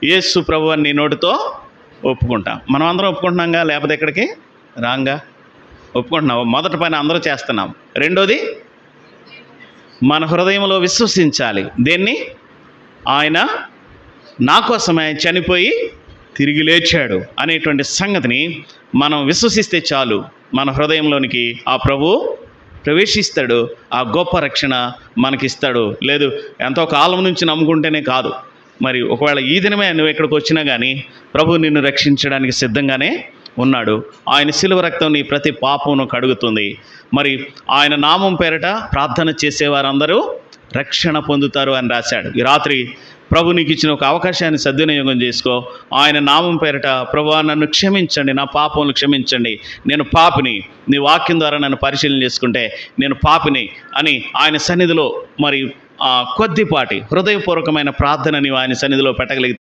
యేసు ప్రభు అని నీ నోటితో ఒప్పుకుంటాం. మనం అందరం ఒప్పుకుంటున్నాంగా, లేకపోతే ఎక్కడికి రాంగా? ఒప్పుకుంటున్నాం. మొదటి పని అందరూ చేస్తున్నాం. రెండోది, మన హృదయంలో విశ్వసించాలి. దేన్ని? ఆయన నా కోసమే చనిపోయి తిరిగి లేచాడు అనేటువంటి సంగతిని మనం విశ్వసిస్తే చాలు, మన హృదయంలోనికి ఆ ప్రభువు ప్రవేశిస్తాడు. ఆ గొప్ప రక్షణ మనకిస్తాడు. లేదు, ఎంతో కాలం నుంచి నమ్ముకుంటేనే కాదు, మరి ఒకవేళ ఈ దినమే నువ్వు ఇక్కడికి వచ్చినా కానీ ప్రభు నిన్ను రక్షించడానికి సిద్ధంగానే ఉన్నాడు. ఆయన శిలువ రక్తం నీ ప్రతి పాపమును కడుగుతుంది. మరి ఆయన నామం పేరట ప్రార్థన చేసేవారందరూ రక్షణ పొందుతారు అని రాశాడు. ఈ రాత్రి ప్రభు నీకు ఇచ్చిన ఒక అవకాశాన్ని సద్వినియోగం చేసుకో. ఆయన నామం పేరట, ప్రభువా నన్ను క్షమించండి, నా పాపములు క్షమించండి, నేను పాపిని, నీ వాక్యం ద్వారా నన్ను పరిశీలన చేసుకుంటే నేను పాపిని అని ఆయన సన్నిధిలో మరి కొద్దిపాటి హృదయపూర్వకమైన ప్రార్థన నీవు ఆయన సన్నిధిలో పెట్టగలిగితే